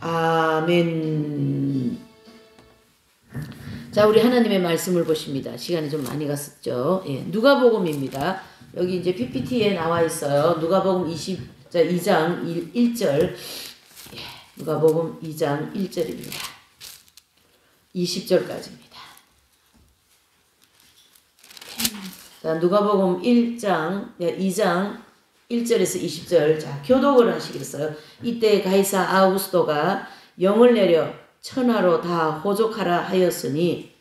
아멘. 자, 우리 하나님의 말씀을 보십니다. 시간이 좀 많이 갔었죠. 예, 누가복음입니다. 여기 이제 PPT에 나와 있어요. 누가복음 2장 1절. 예, 누가복음 2장 1절입니다. 20절까지입니다. 자, 누가복음 2장 1절에서 20절. 자, 교독을 하시겠어요. 이때 가이사 아우구스도가 영을 내려 천하로 다 호족하라 하였으니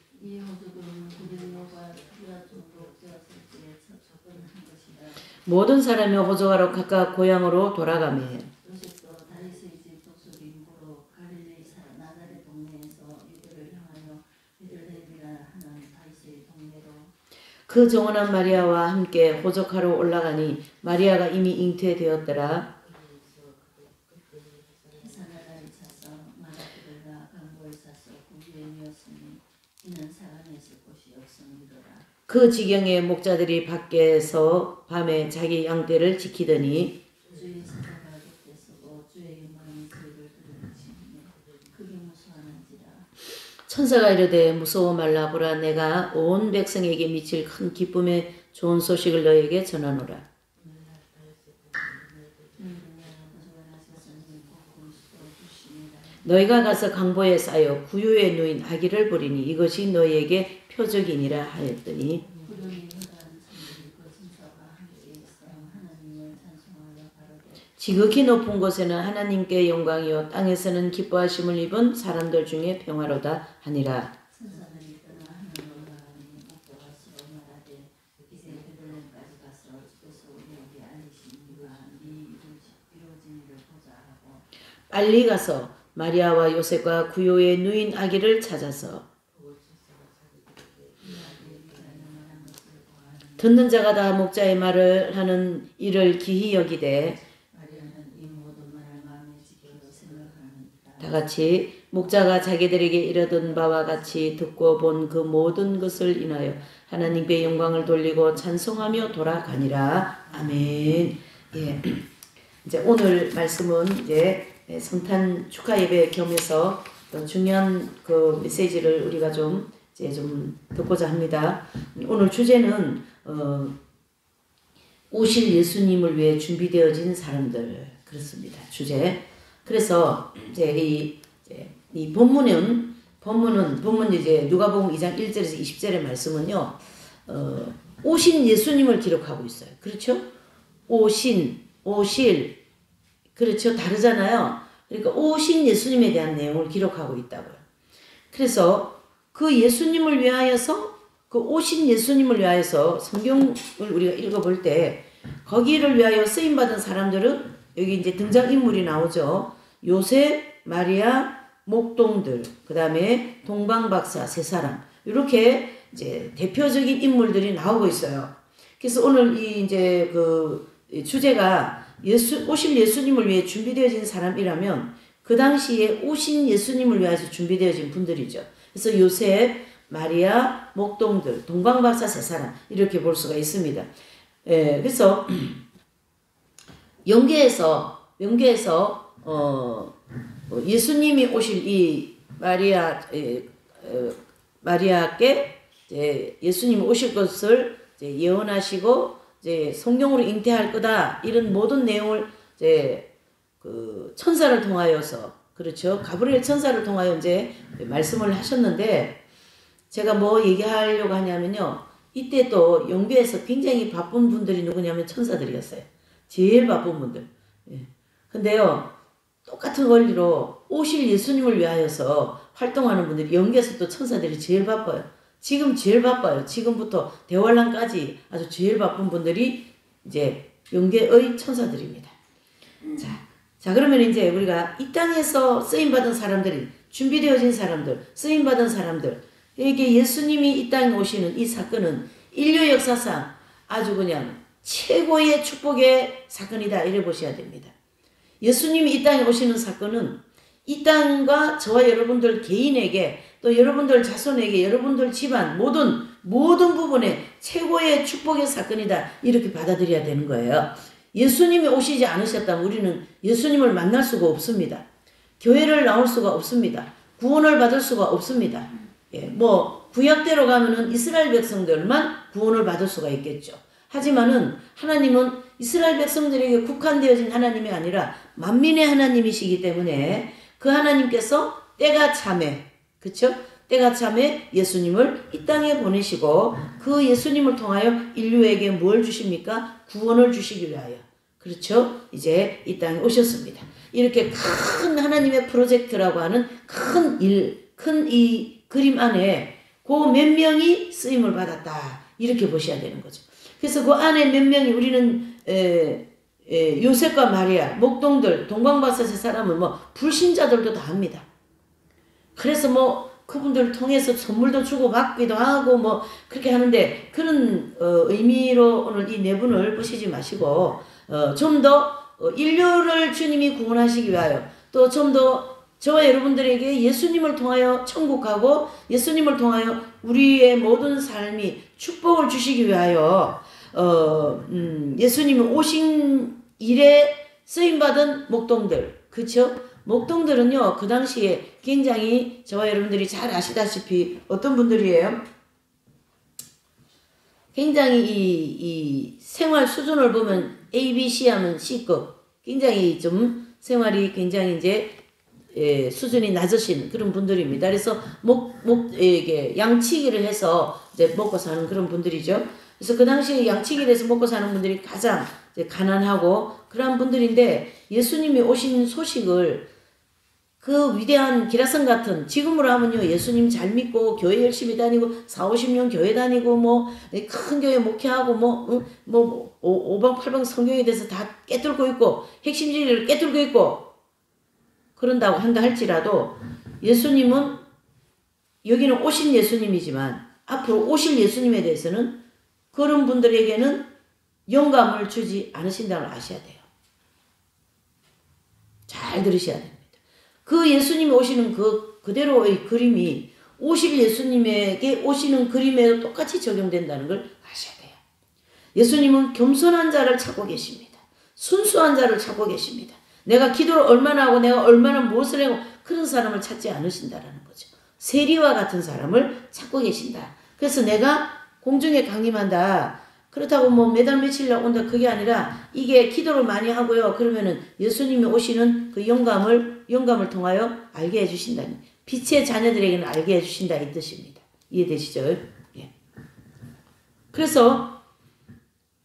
모든 사람이 호족하러 각각 고향으로 돌아가매 그 정원한 마리아와 함께 호족하러 올라가니 마리아가 이미 잉태되었더라. 그 지경에 목자들이 밖에서 밤에 자기 양떼를 지키더니 천사가 이르되 무서워 말라. 보라, 내가 온 백성에게 미칠 큰 기쁨의 좋은 소식을 너에게 전하노라. 너희가 가서 강보에 쌓여 구유에 누인 아기를 보리니 이것이 너희에게 표적이니라 하였더니 지극히 높은 곳에는 하나님께 영광이요 땅에서는 기뻐하심을 입은 사람들 중에 평화로다 하니라. 빨리 가서 마리아와 요셉과 구유에 누인 아기를 찾아서 듣는 자가 다 목자의 말을 하는 이를 기히 여기되 다 같이 목자가 자기들에게 이르던 바와 같이 듣고 본 그 모든 것을 인하여 하나님께 영광을 돌리고 찬송하며 돌아가니라. 아멘. 예. 이제 오늘 말씀은 이제 성탄 축하 예배 겸해서 또 중요한 그 메시지를 우리가 좀 이제 좀 듣고자 합니다. 오늘 주제는 오실 예수님을 위해 준비되어진 사람들, 그렇습니다. 주제. 그래서 이제 이 본문은 이제 누가복음 2장 1절에서 20절의 말씀은요, 오신 예수님을 기록하고 있어요. 그렇죠? 오실, 그렇죠? 다르잖아요. 그러니까 오신 예수님에 대한 내용을 기록하고 있다고요. 그래서 그 예수님을 위하여서, 그 오신 예수님을 위하여서 성경을 우리가 읽어볼 때 거기를 위하여 쓰임받은 사람들은 여기 이제 등장인물이 나오죠. 요셉, 마리아, 목동들, 그 다음에 동방박사 세 사람, 이렇게 이제 대표적인 인물들이 나오고 있어요. 그래서 오늘 이 이제 그 주제가 오실 예수님을 위해 준비되어진 사람이라면 그 당시에 오신 예수님을 위해서 준비되어진 분들이죠. 그래서 요셉, 마리아, 목동들, 동방박사 세 사람, 이렇게 볼 수가 있습니다. 예, 그래서 연계해서 예수님이 오실 이 마리아께 예수님이 오실 것을 예언하시고 이제 성령으로 잉태할 거다, 이런 모든 내용을 이제 그 천사를 통하여서, 그렇죠, 가브리엘 천사를 통하여 이제 말씀을 하셨는데, 제가 뭐 얘기하려고 하냐면요, 이때 또 연교에서 굉장히 바쁜 분들이 누구냐면 천사들이었어요. 제일 바쁜 분들. 예. 근데요, 똑같은 원리로 오실 예수님을 위하여서 활동하는 분들이 연교에서 또 천사들이 제일 바빠요. 지금 제일 바빠요. 지금부터 대환란까지 아주 제일 바쁜 분들이 이제 연계의 천사들입니다. 자, 그러면 이제 우리가 이 땅에서 쓰임받은 사람들이, 준비되어진 사람들, 쓰임받은 사람들, 이게 예수님이 이 땅에 오시는 이 사건은 인류 역사상 아주 그냥 최고의 축복의 사건이다, 이래 보셔야 됩니다. 예수님이 이 땅에 오시는 사건은 이 땅과 저와 여러분들 개인에게, 또 여러분들 자손에게, 여러분들 집안 모든 부분에 최고의 축복의 사건이다, 이렇게 받아들여야 되는 거예요. 예수님이 오시지 않으셨다면 우리는 예수님을 만날 수가 없습니다. 교회를 나올 수가 없습니다. 구원을 받을 수가 없습니다. 예, 뭐 구약대로 가면은 이스라엘 백성들만 구원을 받을 수가 있겠죠. 하지만은 하나님은 이스라엘 백성들에게 국한되어진 하나님이 아니라 만민의 하나님이시기 때문에 그 하나님께서 때가 참에, 그쵸? 때가 참에 예수님을 이 땅에 보내시고 그 예수님을 통하여 인류에게 뭘 주십니까? 구원을 주시기 위하여. 그렇죠? 이제 이 땅에 오셨습니다. 이렇게 큰 하나님의 프로젝트라고 하는 큰 일, 큰 이 그림 안에 그 몇 명이 쓰임을 받았다. 이렇게 보셔야 되는 거죠. 그래서 그 안에 몇 명이 우리는 요셉과 마리아, 목동들, 동방바사의 사람은 뭐 불신자들도 다 합니다. 그래서 뭐 그분들을 통해서 선물도 주고 받기도 하고 뭐 그렇게 하는데 그런 의미로 오늘 이 네 분을 보시지 마시고 좀 더 인류를 주님이 구원하시기 위하여 또 좀 더 저와 여러분들에게 예수님을 통하여 천국 가고 예수님을 통하여 우리의 모든 삶이 축복을 주시기 위하여 예수님이 오신 일에 쓰임받은 목동들, 그쵸? 목동들은요, 그 당시에 굉장히 저와 여러분들이 잘 아시다시피 어떤 분들이에요? 굉장히 이 생활 수준을 보면 A, B, C 하면 C급. 굉장히 좀 생활이 굉장히 이제 수준이 낮으신 그런 분들입니다. 그래서 이게 양치기를 해서 이제 먹고 사는 그런 분들이죠. 그래서 그 당시에 양치기를 해서 먹고 사는 분들이 가장 이제 가난하고 그러한 분들인데 예수님이 오신 소식을 그 위대한 기라성 같은 지금으로 하면요 예수님 잘 믿고 교회 열심히 다니고 40-50년 교회 다니고 뭐 큰 교회 목회하고 뭐 오방팔방 성경에 대해서 다 깨뚫고 있고 핵심 진리를 깨뚫고 있고 그런다고 한다 할지라도 예수님은 여기는 오신 예수님이지만 앞으로 오실 예수님에 대해서는 그런 분들에게는 영감을 주지 않으신다는 걸 아셔야 돼요. 잘 들으셔야 됩니다. 그 예수님이 오시는 그대로의 그림이 오실 예수님에게 오시는 그림에도 똑같이 적용된다는 걸 아셔야 돼요. 예수님은 겸손한 자를 찾고 계십니다. 순수한 자를 찾고 계십니다. 내가 기도를 얼마나 하고 내가 얼마나 무엇을 하고 그런 사람을 찾지 않으신다라는 거죠. 세리와 같은 사람을 찾고 계신다. 그래서 내가 공중에 강림한다. 그렇다고 뭐 매달 며칠 온다 그게 아니라 이게 기도를 많이 하고요. 그러면은 예수님이 오시는 그 영감을 통하여 알게 해주신다니 빛의 자녀들에게는 알게 해주신다 이 뜻입니다. 이해되시죠? 예. 그래서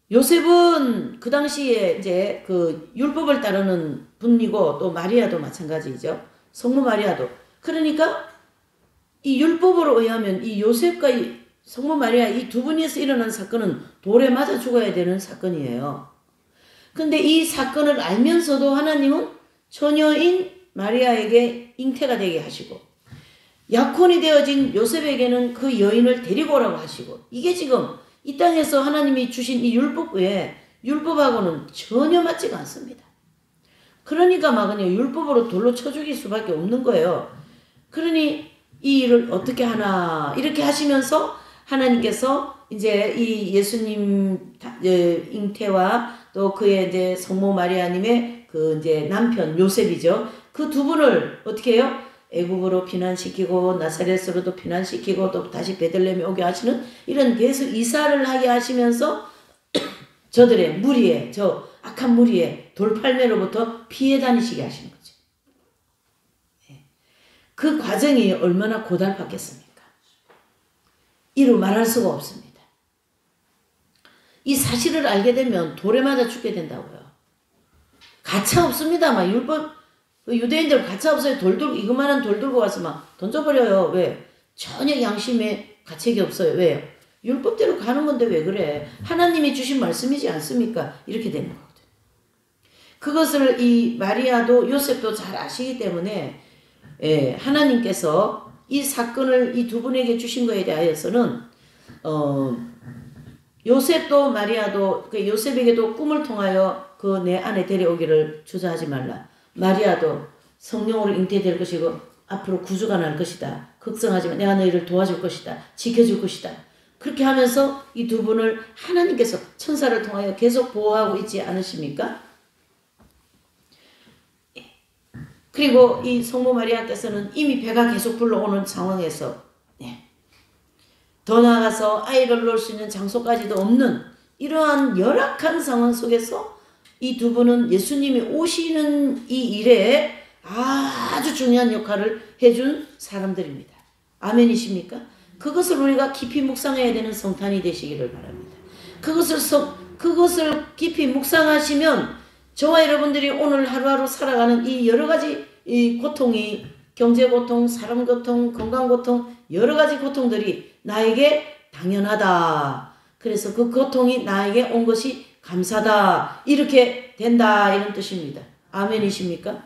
요셉은 그 당시에 이제 그 율법을 따르는 분이고 또 마리아도 마찬가지죠. 성모 마리아도. 그러니까 이 율법으로 의하면 이 요셉과 이 성모 마리아 이 두 분이서 일어난 사건은 돌에 맞아 죽어야 되는 사건이에요. 근데 이 사건을 알면서도 하나님은 처녀인 마리아에게 잉태가 되게 하시고 약혼이 되어진 요셉에게는 그 여인을 데리고 오라고 하시고 이게 지금 이 땅에서 하나님이 주신 이 율법 외에 율법하고는 전혀 맞지가 않습니다. 그러니까 막은요 율법으로 돌로 쳐 죽일 수밖에 없는 거예요. 그러니 이 일을 어떻게 하나 이렇게 하시면서 하나님께서 이제 이 예수님 잉태와 또 그의 이제 성모 마리아님의 그 이제 남편 요셉이죠. 그 두 분을 어떻게 해요? 애굽으로 피난시키고 나사렛으로도 피난시키고 또 다시 베들레헴에 오게 하시는 이런 계속 이사를 하게 하시면서 저들의 무리에 저 악한 무리에 돌팔매로부터 피해 다니시게 하시는 거죠. 그 과정이 얼마나 고달팠겠습니까? 이루 말할 수가 없습니다. 이 사실을 알게 되면 돌에 맞아 죽게 된다고요. 가차 없습니다. 막 율법 유대인들 가차 없어요. 돌 들고 이거만한 돌 들고 와서 막 던져버려요. 왜? 전혀 양심에 가책이 없어요. 왜요? 율법대로 가는 건데 왜 그래? 하나님이 주신 말씀이지 않습니까? 이렇게 되는 거거든요. 그것을 이 마리아도 요셉도 잘 아시기 때문에 하나님께서 이 사건을 이 두 분에게 주신 거에 대하여서는 요셉도 마리아도 그 요셉에게도 꿈을 통하여 그 내 안에 데려오기를 주저하지 말라. 마리아도 성령으로 잉태될 것이고 앞으로 구주가 날 것이다. 걱정하지만 내가 너희를 도와줄 것이다. 지켜줄 것이다. 그렇게 하면서 이 두 분을 하나님께서 천사를 통하여 계속 보호하고 있지 않으십니까? 그리고 이 성모 마리아께서는 이미 배가 계속 불러오는 상황에서 더 나아가서 아이를 놓을 수 있는 장소까지도 없는 이러한 열악한 상황 속에서 이 두 분은 예수님이 오시는 이 일에 아주 중요한 역할을 해준 사람들입니다. 아멘이십니까? 그것을 우리가 깊이 묵상해야 되는 성탄이 되시기를 바랍니다. 그것을 깊이 묵상하시면 저와 여러분들이 오늘 하루하루 살아가는 이 여러 가지 이 고통이 경제 고통, 사람 고통, 건강 고통, 여러 가지 고통들이 나에게 당연하다. 그래서 그 고통이 나에게 온 것이 감사다. 이렇게 된다. 이런 뜻입니다. 아멘이십니까?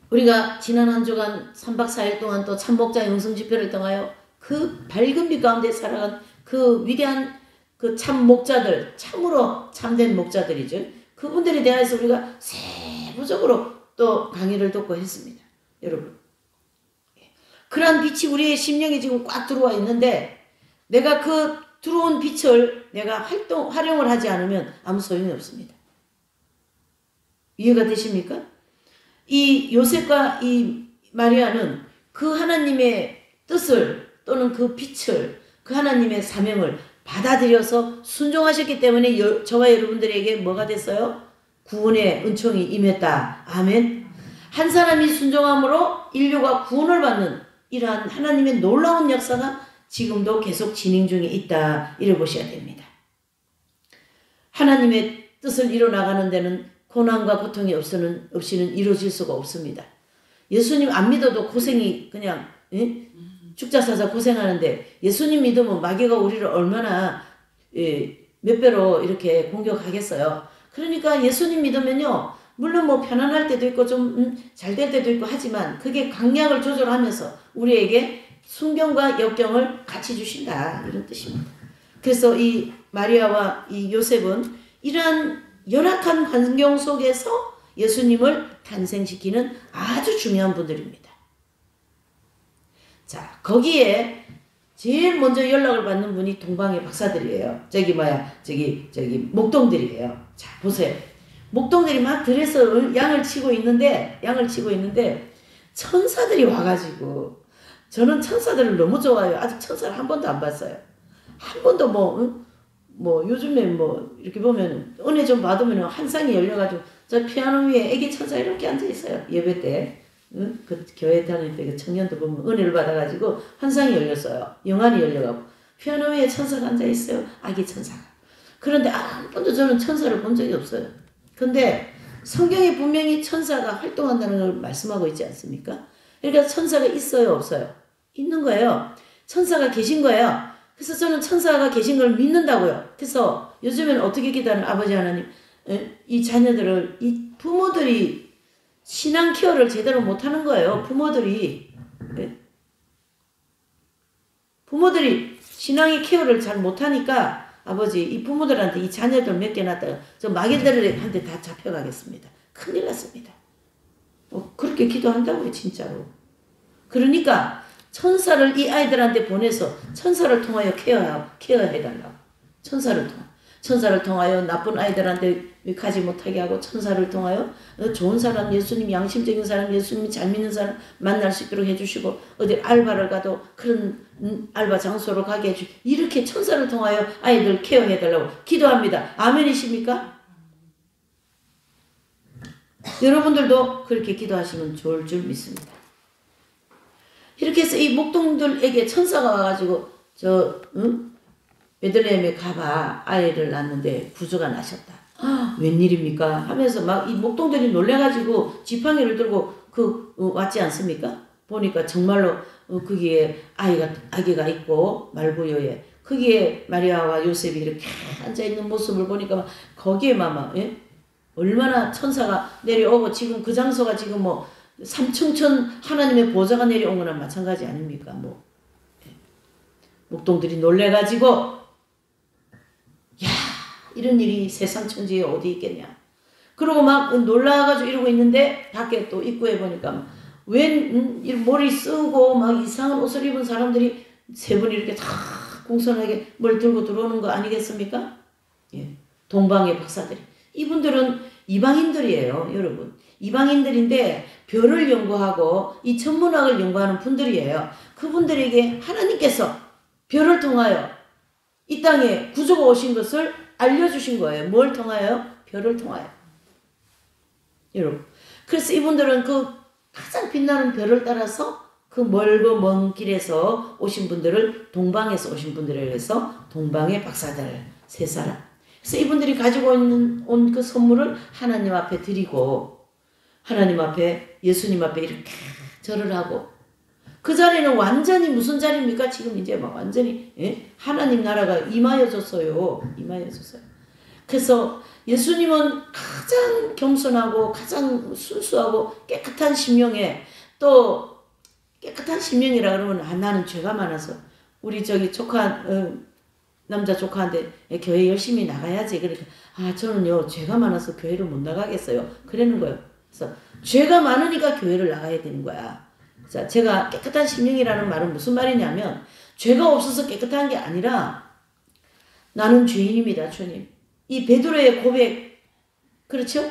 우리가 지난 한 주간 3박 4일 동안 또 참목자 영성 집회를 통하여 그 밝은 빛 가운데 살아간 그 위대한 그 참 목자들, 참으로 참된 목자들이죠. 그분들에 대해서 우리가 세부적으로 또 강의를 듣고 했습니다. 여러분. 그러한 빛이 우리의 심령에 지금 꽉 들어와 있는데 내가 그 들어온 빛을 내가 활용을 하지 않으면 아무 소용이 없습니다. 이해가 되십니까? 이 요셉과 이 마리아는 그 하나님의 뜻을 또는 그 빛을 그 하나님의 사명을 받아들여서 순종하셨기 때문에 저와 여러분들에게 뭐가 됐어요? 구원의 은총이 임했다. 아멘. 한 사람이 순종함으로 인류가 구원을 받는 이러한 하나님의 놀라운 역사가 지금도 계속 진행 중에 있다. 이래 보셔야 됩니다. 하나님의 뜻을 이뤄나가는 데는 고난과 고통이 없이는 이루어질 수가 없습니다. 예수님 안 믿어도 고생이 그냥 죽자사자 고생하는데 예수님 믿으면 마귀가 우리를 얼마나 몇 배로 이렇게 공격하겠어요. 그러니까 예수님 믿으면요. 물론 뭐 편안할 때도 있고 좀 잘 될 때도 있고 하지만 그게 강약을 조절하면서 우리에게 순경과 역경을 같이 주신다. 이런 뜻입니다. 그래서 이 마리아와 이 요셉은 이러한 열악한 환경 속에서 예수님을 탄생시키는 아주 중요한 분들입니다. 자, 거기에 제일 먼저 연락을 받는 분이 동방의 박사들이에요. 저기 목동들이에요. 자, 보세요. 목동들이 막 들에서 양을 치고 있는데 천사들이 와가지고 저는 천사들을 너무 좋아해요. 아직 천사를 한 번도 안 봤어요. 한 번도 뭐 요즘에 뭐 이렇게 보면 은혜 좀 받으면 한 쌍이 열려가지고 저 피아노 위에 애기 천사 이렇게 앉아 있어요. 예배 때. 그 교회 다닐 때 그 청년도 보면 은혜를 받아가지고 한 쌍이 열렸어요. 영안이 열려가고 피아노 위에 천사가 앉아 있어요. 아기 천사가. 그런데 한 번도 저는 천사를 본 적이 없어요. 근데 성경에 분명히 천사가 활동한다는 걸 말씀하고 있지 않습니까? 그러니까 천사가 있어요, 없어요? 있는 거예요. 천사가 계신 거예요. 그래서 저는 천사가 계신 걸 믿는다고요. 그래서 요즘에는 어떻게 기도하는 아버지 하나님, 이 자녀들을, 이 부모들이 신앙 케어를 제대로 못하는 거예요. 부모들이 신앙의 케어를 잘 못하니까 아버지 이 부모들한테 이 자녀들 몇 개 낳다가 저 마귀들한테 다 잡혀가겠습니다. 큰일 났습니다. 그렇게 기도한다고요. 진짜로. 그러니까 천사를 이 아이들한테 보내서 천사를 통하여 케어해달라고. 천사를 통하여 나쁜 아이들한테 가지 못하게 하고 천사를 통하여 좋은 사람, 예수님 양심적인 사람, 예수님이 잘 믿는 사람 만날 수 있도록 해주시고 어디 알바를 가도 그런 알바 장소로 가게 해주시고 이렇게 천사를 통하여 아이들 케어해달라고 기도합니다. 아멘이십니까? 여러분들도 그렇게 기도하시면 좋을 줄 믿습니다. 이렇게 해서 이 목동들에게 천사가 와가지고 베들레헴에 가봐 아이를 낳는데 구조가 나셨다. 웬일입니까? 하면서 막 이 목동들이 놀래가지고 지팡이를 들고 왔지 않습니까? 보니까 정말로 거기에 아기가 있고 말부여에 거기에 마리아와 요셉이 이렇게 앉아있는 모습을 보니까 거기에 얼마나 천사가 내려오고 지금 그 장소가 지금 뭐 삼층천 하나님의 보좌가 내려온 거나 마찬가지 아닙니까? 목동들이 놀래가지고 이런 일이 세상 천지에 어디 있겠냐. 그러고 막 놀라가지고 이러고 있는데 밖에 또 입구에 보니까 머리 쓰고 막 이상한 옷을 입은 사람들이 세 분이 이렇게 다 공손하게 뭘 들고 들어오는 거 아니겠습니까? 예. 동방의 박사들이. 이분들은 이방인들이에요, 여러분. 이방인들인데 별을 연구하고 이 천문학을 연구하는 분들이에요. 그분들에게 하나님께서 별을 통하여 이 땅에 구주가 오신 것을 알려주신 거예요. 뭘 통하여? 별을 통하여. 여러분. 그래서 이분들은 그 가장 빛나는 별을 따라서 그 멀고 먼 길에서 오신 분들을 동방에서 오신 분들에 의해서 동방의 박사들 세 사람. 그래서 이분들이 가지고 온 그 선물을 하나님 앞에 드리고 하나님 앞에 예수님 앞에 이렇게 절을 하고 그 자리는 완전히 무슨 자리입니까? 지금 이제 막 완전히 하나님 나라가 임하여졌어요. 임하여졌어요. 그래서 예수님은 가장 겸손하고 가장 순수하고 깨끗한 심령에 또 깨끗한 심령이라 그러면 나는 죄가 많아서 우리 저기 조카 남자 조카한테 교회 열심히 나가야지. 그러니까 저는요 죄가 많아서 교회를 못 나가겠어요. 그러는 거예요. 그래서 죄가 많으니까 교회를 나가야 되는 거야. 자, 제가 깨끗한 심령이라는 말은 무슨 말이냐면 죄가 없어서 깨끗한 게 아니라 나는 죄인입니다, 주님. 이 베드로의 고백 그렇죠?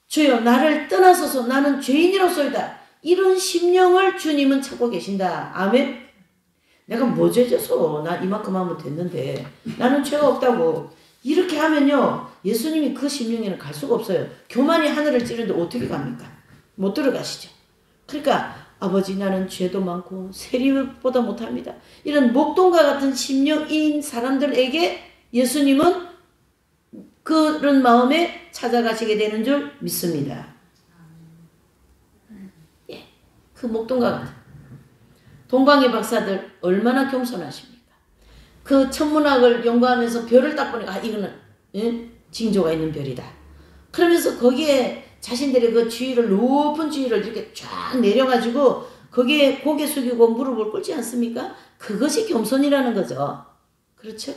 주여 나를 떠나소서 나는 죄인이로소이다. 이런 심령을 주님은 찾고 계신다. 아멘. 내가 뭐 죄져서 나 이만큼 하면 됐는데 나는 죄가 없다고 이렇게 하면요 예수님이 그 심령에는 갈 수가 없어요. 교만이 하늘을 찌르는데 어떻게 갑니까? 못 들어가시죠. 그러니까 아버지 나는 죄도 많고 세리보다 못합니다. 이런 목동과 같은 심령인 사람들에게 예수님은 그런 마음에 찾아가시게 되는 줄 믿습니다. 예, 그 목동과 같은 동방의 박사들 얼마나 겸손하십니까? 그 천문학을 연구하면서 별을 딱 보니까 이거는 징조가 있는 별이다. 그러면서 거기에 자신들의 그 주위를 높은 주위를 이렇게 쫙 내려가지고 거기에 고개 숙이고 무릎을 꿇지 않습니까? 그것이 겸손이라는 거죠. 그렇죠?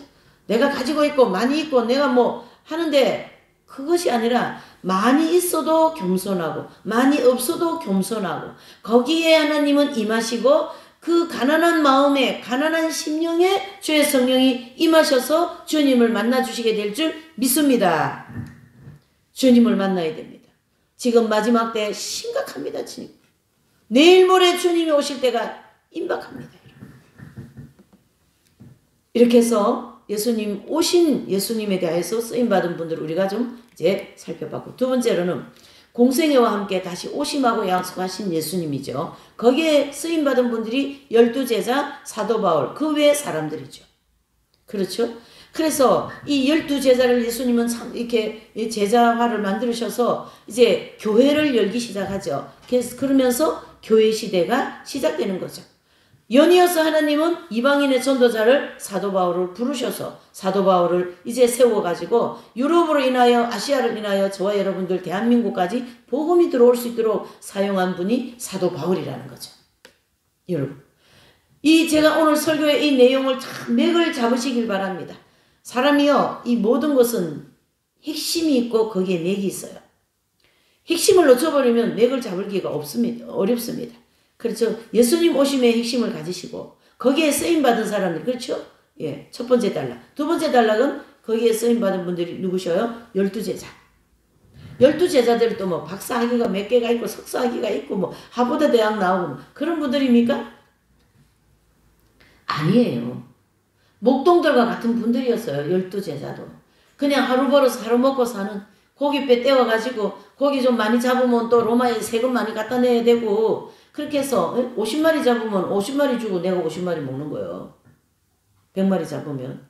내가 가지고 있고 많이 있고 내가 뭐 하는데 그것이 아니라 많이 있어도 겸손하고 많이 없어도 겸손하고 거기에 하나님은 임하시고 그 가난한 마음에 가난한 심령에 주의 성령이 임하셔서 주님을 만나주시게 될 줄 믿습니다. 주님을 만나야 됩니다. 지금 마지막 때 심각합니다. 주님. 내일 모레 주님이 오실 때가 임박합니다. 이렇게 해서 예수님 오신 예수님에 대해서 쓰임받은 분들 우리가 좀 이제 살펴봤고 두 번째로는 공생애와 함께 다시 오심하고 약속하신 예수님이죠. 거기에 쓰임받은 분들이 12제자, 사도 바울, 그 외의 사람들이죠. 그렇죠? 그래서 이 12제자를 예수님은 이렇게 제자화를 만드셔서 이제 교회를 열기 시작하죠. 그러면서 교회 시대가 시작되는 거죠. 연이어서 하나님은 이방인의 전도자를 사도 바울을 부르셔서 사도 바울을 이제 세워가지고 유럽으로 인하여 아시아를 인하여 저와 여러분들 대한민국까지 복음이 들어올 수 있도록 사용한 분이 사도 바울이라는 거죠. 여러분 이 제가 오늘 설교의 이 내용을 참 맥을 잡으시길 바랍니다. 사람이요 이 모든 것은 핵심이 있고 거기에 맥이 있어요. 핵심을 놓쳐버리면 맥을 잡을기가 없습니다. 어렵습니다. 그렇죠. 예수님 오심의 핵심을 가지시고 거기에 쓰임받은 사람들 그렇죠. 예, 첫 번째 단락. 두 번째 단락은 거기에 쓰임받은 분들이 누구셔요? 12제자. 12제자들이 또 뭐 박사학위가 몇 개가 있고 석사학위가 있고 뭐 하버드 대학 나오고 뭐 그런 분들입니까? 아니에요. 목동들과 같은 분들이었어요. 12제자도. 그냥 하루 벌어서 하루 먹고 사는 고깃배 떼어가지고 고기 좀 많이 잡으면 또 로마에 세금 많이 갖다 내야 되고 그렇게 해서 50마리 잡으면 50마리 주고 내가 50마리 먹는 거예요. 100마리 잡으면.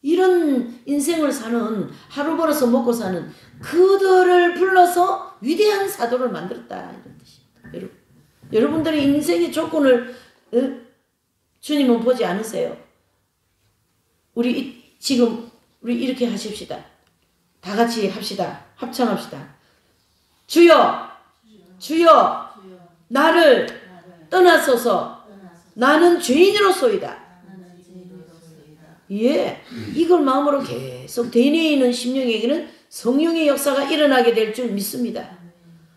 이런 인생을 사는 하루 벌어서 먹고 사는 그들을 불러서 위대한 사도를 만들었다. 이런 뜻입니다. 여러분들의 인생의 조건을 주님은 보지 않으세요. 우리 이렇게 하십시다. 다 같이 합시다. 합창합시다. 주여 주여 나를 떠나소서 나는 죄인으로소이다. 예, 이걸 마음으로 계속 대뇌에 있는 심령에게는 성령의 역사가 일어나게 될 줄 믿습니다.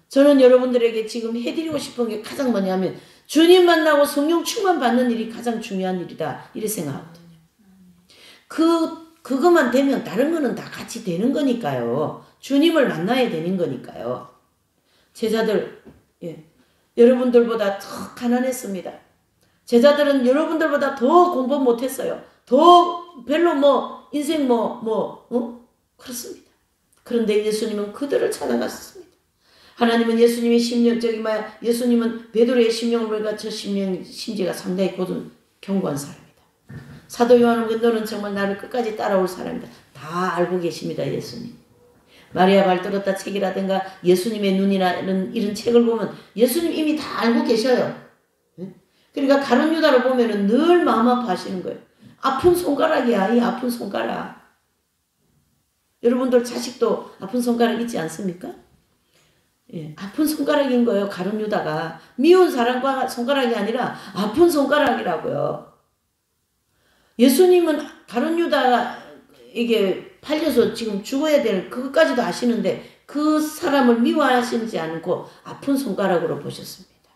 저는 여러분들에게 지금 해드리고 싶은 게 가장 뭐냐면 주님 만나고 성령 충만 받는 일이 가장 중요한 일이다. 이렇게 생각하거든요. 그것만 되면 다른 거는 다 같이 되는 거니까요. 주님을 만나야 되는 거니까요. 제자들, 예, 여러분들보다 더 가난했습니다. 제자들은 여러분들보다 더 공부 못했어요. 더 별로 뭐 인생 그렇습니다. 그런데 예수님은 그들을 찾아갔습니다. 하나님은 예수님의 심령, 예수님은 베드로의 심령을 보니까 저 심지가 상당히 견고한 사람이다. 사도 요한은 너는 정말 나를 끝까지 따라올 사람이다. 다 알고 계십니다, 예수님. 마리아 발들었다 책이라든가 예수님의 눈이나 이런 책을 보면 예수님 이미 다 알고 계셔요. 그러니까 가룟 유다를 보면은 늘 마음 아파하시는 거예요. 아픈 손가락이야, 이 아픈 손가락. 여러분들 자식도 아픈 손가락 있지 않습니까? 예, 아픈 손가락인 거예요, 가룟 유다가. 미운 사람과 손가락이 아니라 아픈 손가락이라고요. 예수님은 가룟 유다에게 팔려서 지금 죽어야 될 그것까지도 아시는데 그 사람을 미워하시지 않고 아픈 손가락으로 보셨습니다.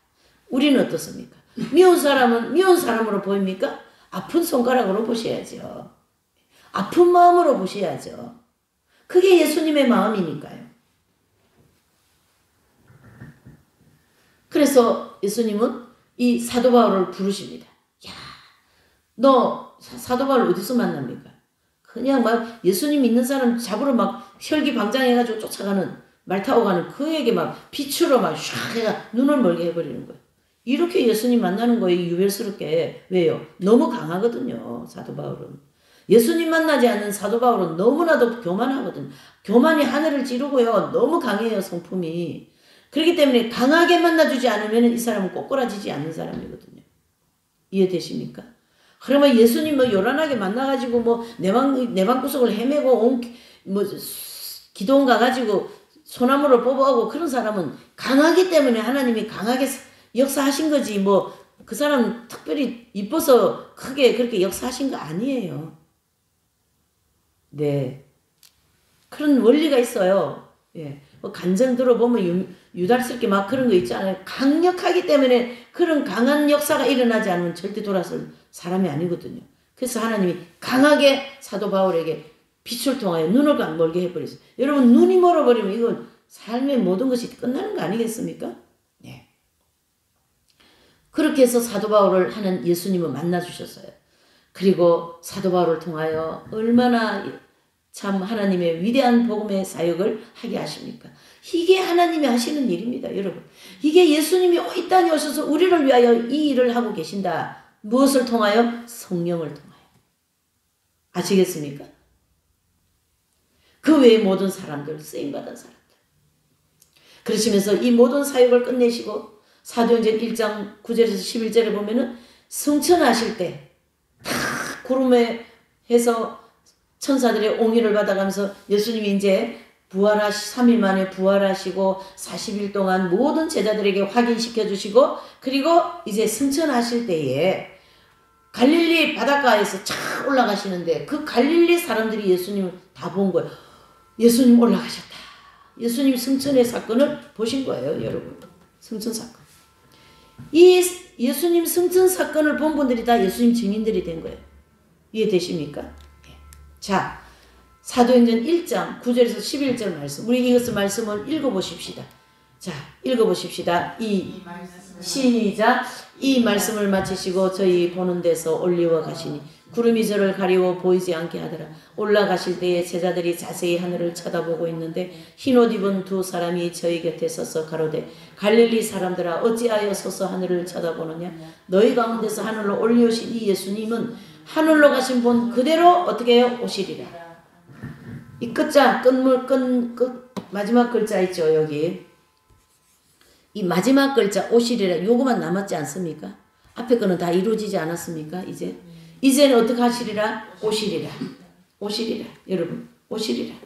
우리는 어떻습니까? 미운 사람은 미운 사람으로 보입니까? 아픈 손가락으로 보셔야죠. 아픈 마음으로 보셔야죠. 그게 예수님의 마음이니까요. 그래서 예수님은 이 사도 바울을 부르십니다. 야, 너 사도 바울 어디서 만납니까? 그냥 막 예수님 믿는 사람 잡으러 막 혈기방장해가지고 쫓아가는, 말 타고 가는 그에게 막 빛으로 막 샥 해가 눈을 멀게 해버리는 거예요. 이렇게 예수님 만나는 거예요, 유별스럽게. 왜요? 너무 강하거든요, 사도 바울은. 예수님 만나지 않는 사도 바울은 너무나도 교만하거든요. 교만이 하늘을 찌르고요. 너무 강해요, 성품이. 그렇기 때문에 강하게 만나주지 않으면 이 사람은 꼬꾸라지지 않는 사람이거든요. 이해되십니까? 그러면 예수님 요란하게 만나가지고 내방구석을 헤매고 기도원 가가지고 소나무를 뽑아오고 그런 사람은 강하기 때문에 하나님이 강하게 역사하신 거지 그 사람 특별히 이뻐서 크게 그렇게 역사하신 거 아니에요. 네. 그런 원리가 있어요. 예. 간증 들어보면 유달스럽게 막 그런 거 있잖아요. 강력하기 때문에 그런 강한 역사가 일어나지 않으면 절대 돌아설 사람이 아니거든요. 그래서 하나님이 강하게 사도 바울에게 빛을 통하여 눈을 멀게 해버렸어요. 여러분 눈이 멀어버리면 이건 삶의 모든 것이 끝나는 거 아니겠습니까? 네. 그렇게 해서 사도 바울을 하는 예수님을 만나주셨어요. 그리고 사도 바울을 통하여 얼마나 참 하나님의 위대한 복음의 사역을 하게 하십니까? 이게 하나님이 하시는 일입니다, 여러분. 이게 예수님이 이 땅에 오셔서 우리를 위하여 이 일을 하고 계신다. 무엇을 통하여? 성령을 통하여. 아시겠습니까? 그 외의 모든 사람들, 쓰임받은 사람들. 그러시면서 이 모든 사역을 끝내시고 사도행전 1장 9절에서 11절에 보면은 승천하실 때 다 구름에 해서 천사들의 옹의를 받아가면서 예수님이 이제 3일 만에 부활하시고 40일 동안 모든 제자들에게 확인시켜 주시고 그리고 이제 승천하실 때에 갈릴리 바닷가에서 착 올라가시는데 그 갈릴리 사람들이 예수님을 다 본 거예요. 예수님 올라가셨다. 예수님 승천의 사건을 보신 거예요, 여러분. 승천 사건. 이 예수님 승천 사건을 본 분들이 다 예수님 증인들이 된 거예요. 이해되십니까? 자, 사도행전 1장 9절에서 11절 말씀. 우리 이것을 말씀을 읽어보십시다. 자, 읽어보십시다. 시작. 이 말씀을 마치시고 저희 보는 데서 올리워 가시니 구름이 저를 가리워 보이지 않게 하더라. 올라가실 때에 제자들이 자세히 하늘을 쳐다보고 있는데 흰옷 입은 두 사람이 저희 곁에 서서 가로되 갈릴리 사람들아 어찌하여 서서 하늘을 쳐다보느냐. 너희 가운데서 하늘로 올리우신 이 예수님은 하늘로 가신 분 그대로 어떻게 해요? 오시리라. 이 끝자, 마지막 글자 있죠, 여기. 이 마지막 글자 오시리라 요거만 남았지 않습니까? 앞에 거는 다 이루어지지 않았습니까? 이제는 어떻게 하시리라? 오시리라. 오시리라. 여러분, 오시리라.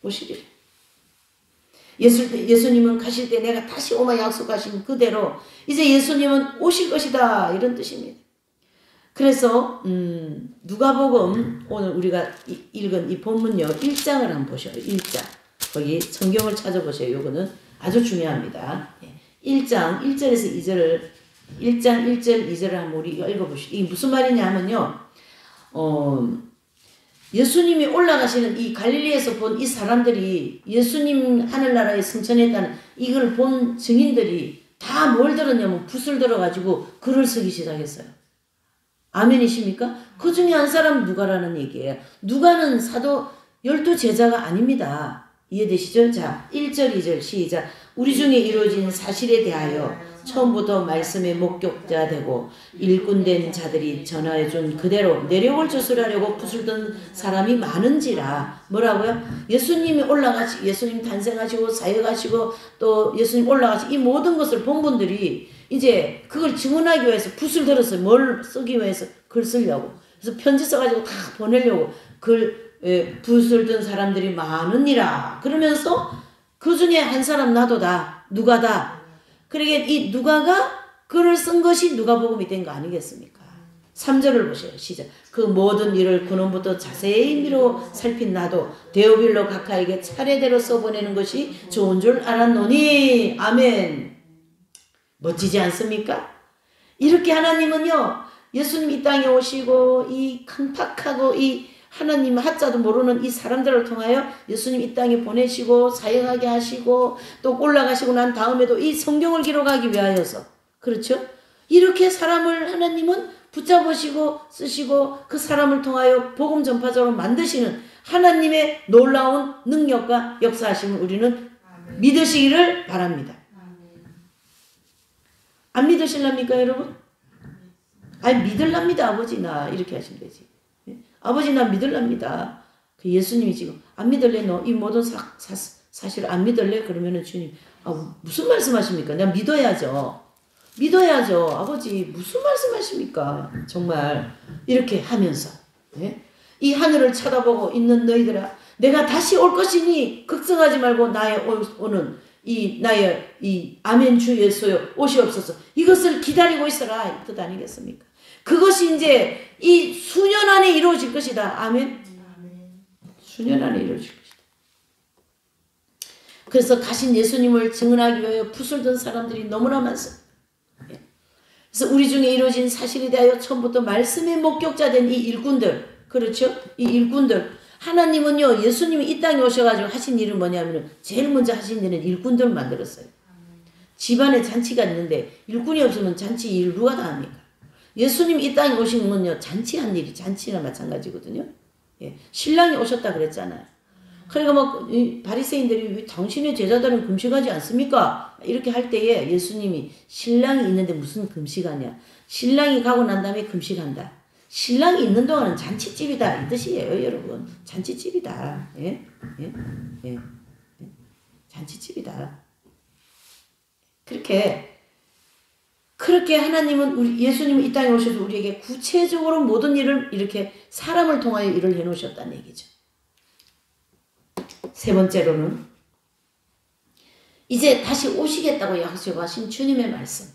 오시리라. 예수님은 가실 때 내가 다시 오마 약속하신 그대로 이제 예수님은 오실 것이다. 이런 뜻입니다. 그래서 누가복음 오늘 우리가 읽은 이 본문요 1장을 한번 보셔요. 1장. 거기 성경을 찾아보세요. 요거는 아주 중요합니다. 1장 1절에서 2절을 1장 1절 2절을 한번 우리 읽어보시죠. 이게 무슨 말이냐 하면요. 예수님이 올라가시는 이 갈릴리에서 본 이 사람들이 예수님 하늘나라에 승천했다는 이걸 본 증인들이 다 뭘 들었냐면 붓을 들어가지고 글을 쓰기 시작했어요. 아멘이십니까? 그 중에 한 사람 누가라는 얘기예요. 누가는 사도 12제자가 아닙니다. 이해되시죠? 자, 1절, 2절 시작. 우리 중에 이루어진 사실에 대하여 처음부터 말씀의 목격자 되고 일꾼된 자들이 전하여준 그대로 내력을 조술하려고 붓을 든 사람이 많은지라. 뭐라고요? 예수님이 올라가시, 예수님 탄생하시고 사역하시고 또 예수님 올라가시 이 모든 것을 본 분들이 이제 그걸 증언하기 위해서 붓을 들었어요. 뭘 쓰기 위해서? 글 쓰려고. 그래서 편지 써가지고 다 보내려고 붓을 든 사람들이 많으니라. 그러면서 그 중에 한 사람 나도다. 누가다. 그러게 이 누가가 글을 쓴 것이 누가복음이 된 거 아니겠습니까? 3절을 보세요. 시작. 그 모든 일을 근원부터 자세히 미로 살핀 나도 데오빌로 각하에게 차례대로 써보내는 것이 좋은 줄 알았노니. 아멘. 멋지지 않습니까? 이렇게 하나님은요, 예수님 이 땅에 오시고 이 강팍하고 이 하나님 하자도 모르는 이 사람들을 통하여 예수님 이 땅에 보내시고 사역하게 하시고 또 올라가시고 난 다음에도 이 성경을 기록하기 위하여서, 그렇죠? 이렇게 사람을 하나님은 붙잡으시고 쓰시고 그 사람을 통하여 복음 전파자로 만드시는 하나님의 놀라운 능력과 역사하심을 우리는 믿으시기를 바랍니다. 안 믿으실랍니까 여러분? 아니 믿을랍니다 아버지 나 이렇게 하시면 되지. 아버지 나 믿을랍니다. 그 예수님이 지금 안 믿을래 너 이 모든 사실 안 믿을래? 그러면은 주님 무슨 말씀하십니까? 내가 믿어야죠. 믿어야죠. 아버지 무슨 말씀하십니까? 정말 이렇게 하면서 네? 이 하늘을 쳐다보고 있는 너희들아 내가 다시 올 것이니 걱정하지 말고 나의 오는 나의 아멘 주 예수여 오시옵소서 이것을 기다리고 있어라 이 뜻 아니겠습니까? 그것이 이제 이 수년 안에 이루어질 것이다. 아멘. 수년 안에 이루어질 것이다. 그래서 가신 예수님을 증언하기 위하여 붓을 든 사람들이 너무나 많습니다. 그래서 우리 중에 이루어진 사실에 대하여 처음부터 말씀의 목격자 된 이 일꾼들, 그렇죠? 이 일꾼들, 하나님은요 예수님이 이 땅에 오셔가지고 하신 일은 뭐냐면 제일 먼저 하신 일은 일꾼들을 만들었어요. 집안에 잔치가 있는데 일꾼이 없으면 잔치 일 누가 다 합니까? 예수님이 이 땅에 오신 건요 잔치한 일이 잔치나 마찬가지거든요. 예, 신랑이 오셨다 그랬잖아요. 그러니까 막 바리새인들이 왜 당신의 제자들은 금식하지 않습니까? 이렇게 할 때에 예수님이 신랑이 있는데 무슨 금식하냐? 신랑이 가고 난 다음에 금식한다. 신랑이 있는 동안은 잔치집이다 이 뜻이에요, 여러분. 잔치집이다. 예? 예? 예? 예? 잔치집이다. 그렇게 하나님은 우리 예수님이 이 땅에 오셔서 우리에게 구체적으로 모든 일을 이렇게 사람을 통하여 일을 해놓으셨다는 얘기죠. 세 번째로는 이제 다시 오시겠다고 약속하신 주님의 말씀.